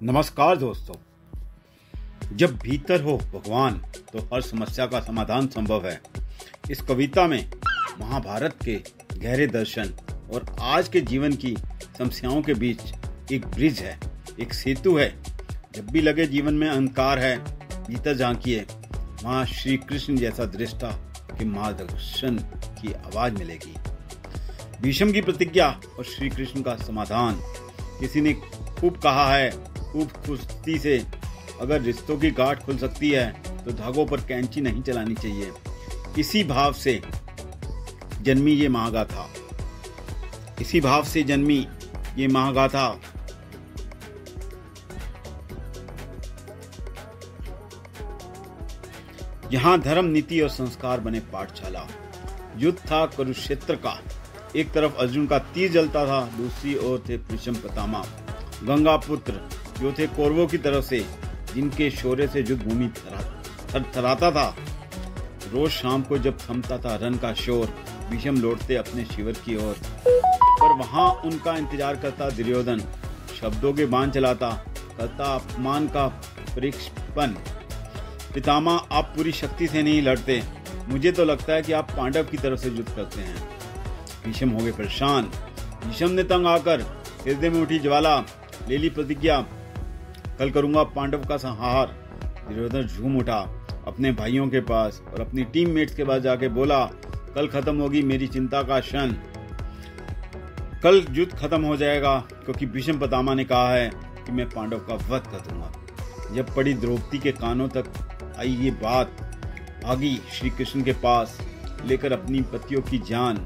नमस्कार दोस्तों। जब भीतर हो भगवान तो हर समस्या का समाधान संभव है। इस कविता में महाभारत के गहरे दर्शन और आज के जीवन की समस्याओं के बीच एक ब्रिज है, एक सेतु है। जब भी लगे जीवन में अंधकार है, भीतर झांकिए, वहाँ श्री कृष्ण जैसा दृष्टा के मार्गदर्शन की आवाज मिलेगी। भीष्म की प्रतिज्ञा और श्री कृष्ण का समाधान। किसी ने खूब कहा है, खूब खुश्ती से अगर रिश्तों की गांठ खुल सकती है तो धागों पर कैंची नहीं चलानी चाहिए। इसी भाव से जन्मी ये महागाथा, इसी भाव से जन्मी ये महागाथा। यहाँ धर्म, नीति और संस्कार बने पाठशाला। युद्ध था कुरुक्षेत्र का। एक तरफ अर्जुन का तीर जलता था, दूसरी ओर थे भीष्म पितामह, गंगा पुत्र, जो थे कौरवों की तरफ से, जिनके शौर्य से युद्ध भूमि थरथराता था। रोज शाम को जब थमता था रण का शोर, भीष्म लौटते अपने शिविर की ओर, पर वहां उनका इंतजार करता दुर्योधन। शब्दों के बाण चलाता, करता अपमान का परीक्षण। पितामह, आप पूरी शक्ति से नहीं लड़ते, मुझे तो लगता है कि आप पांडव की तरफ से युद्ध करते हैं। भीष्म हो गए परेशान। भीष्म ने तंग आकर हृदय में उठी ज्वाला, ले ली प्रतिज्ञा, कल करूंगा पांडव का संहार। दुर्योधन झूम उठा अपने भाइयों के पास और अपनी टीममेट्स के पास जाके बोला, कल खत्म होगी मेरी चिंता का क्षण, कल युद्ध खत्म हो जाएगा, क्योंकि भीष्म पितामह ने कहा है कि मैं पांडव का वध कर दूंगा। जब पड़ी द्रौपदी के कानों तक आई ये बात, भागी श्री कृष्ण के पास लेकर अपनी पतियों की जान।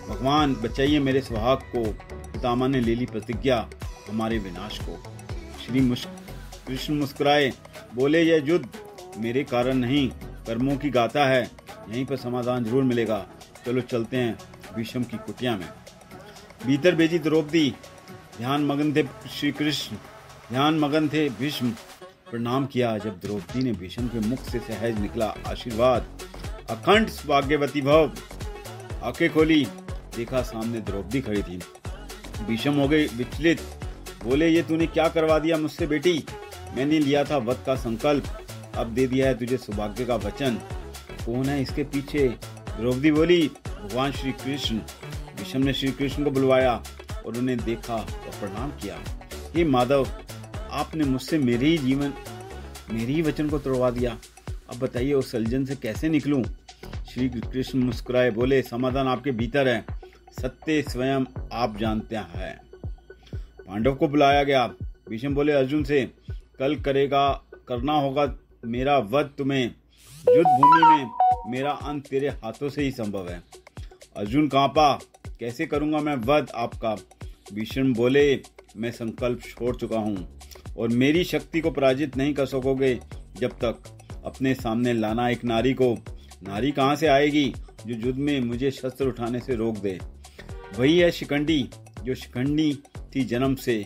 भगवान बचाइए मेरे सुहाग को। पितामह ने ले ली प्रतिज्ञा हमारे विनाश को। श्री कृष्ण मुस्कुराए, बोले, यह युद्ध मेरे कारण नहीं, कर्मों की गाथा है, यहीं पर समाधान जरूर मिलेगा। चलो चलते हैं भीष्म की कुटिया में। भीतर भेजी द्रौपदी, ध्यान मगन थे श्री कृष्ण, ध्यान मगन थे भीष्म। प्रणाम किया जब द्रौपदी ने भीष्म के मुख से सहज निकला आशीर्वाद, अखंड भाग्यवती भव। आंखें खोली, देखा सामने द्रौपदी खड़ी थी। भीष्म हो गए विचलित, बोले, ये तूने क्या करवा दिया मुझसे बेटी? मैंने लिया था वध का संकल्प, अब दे दिया है तुझे सौभाग्य का वचन। कौन है इसके पीछे? द्रौपदी बोली, भगवान श्री कृष्ण। भीष्म ने श्री कृष्ण को बुलवाया और उन्हें देखा और प्रणाम किया। हे माधव, आपने मुझसे मेरे ही वचन को तोड़वा दिया। अब बताइए उस सलजन से कैसे निकलूं? श्री कृष्ण मुस्कुराए, बोले, समाधान आपके भीतर है, सत्य स्वयं आप जानते हैं। पांडव को बुलाया गया। भीष्म बोले अर्जुन से, कल करना होगा मेरा वध तुम्हें। युद्ध भूमि में मेरा अंत तेरे हाथों से ही संभव है। अर्जुन कांपा, कैसे करूंगा मैं वध आपका? भीष्म बोले, मैं संकल्प छोड़ चुका हूँ और मेरी शक्ति को पराजित नहीं कर सकोगे जब तक अपने सामने लाना एक नारी को। नारी कहाँ से आएगी जो युद्ध में मुझे शस्त्र उठाने से रोक दे? वही है शिखंडी, जो शिखंडी थी जन्म से,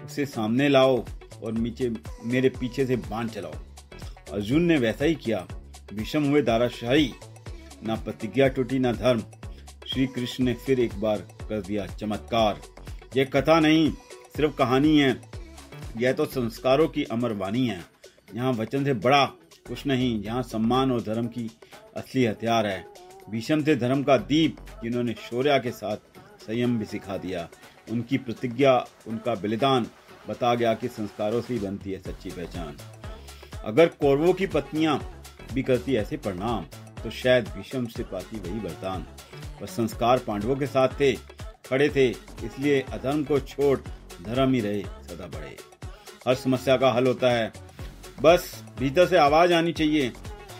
उसे सामने लाओ और मेरे पीछे से बाण चलाओ। अर्जुन ने वैसा ही किया। भीष्म हुए धाराशाही, ना प्रतिज्ञा टूटी ना धर्म। श्री कृष्ण ने फिर एक बार कर दिया चमत्कार। यह कथा नहीं, सिर्फ कहानी है, यह तो संस्कारों की अमर वाणी है। यहाँ वचन से बड़ा कुछ नहीं, यहाँ सम्मान और धर्म की असली हथियार है। भीष्म थे धर्म का दीप, जिन्होंने शौर्य के साथ संयम भी सिखा दिया। उनकी प्रतिज्ञा, उनका बलिदान बता गया कि संस्कारों से ही बनती है सच्ची पहचान। अगर कौरवों की पत्नियां भी करती ऐसे प्रणाम तो शायद भीष्म से पाती वही वरदान। पर संस्कार पांडवों के साथ थे, खड़े थे, इसलिए अधर्म को छोड़ धर्म ही रहे सदा बढ़े। हर समस्या का हल होता है, बस भीतर से आवाज आनी चाहिए।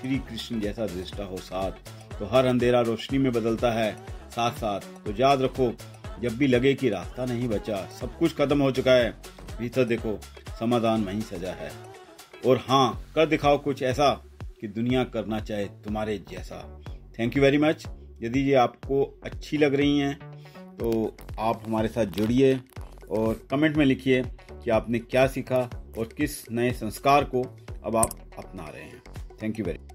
श्री कृष्ण जैसा दृष्टा हो साथ, तो हर अंधेरा रोशनी में बदलता है साथ साथ। तो याद रखो, जब भी लगे कि रास्ता नहीं बचा, सब कुछ खत्म हो चुका है, भीतर देखो, समाधान वहीं सजा है। और हाँ, कर दिखाओ कुछ ऐसा कि दुनिया करना चाहे तुम्हारे जैसा। Thank you very much. यदि ये आपको अच्छी लग रही हैं तो आप हमारे साथ जुड़िए और कमेंट में लिखिए कि आपने क्या सीखा और किस नए संस्कार को अब आप अपना रहे हैं। Thank you very much.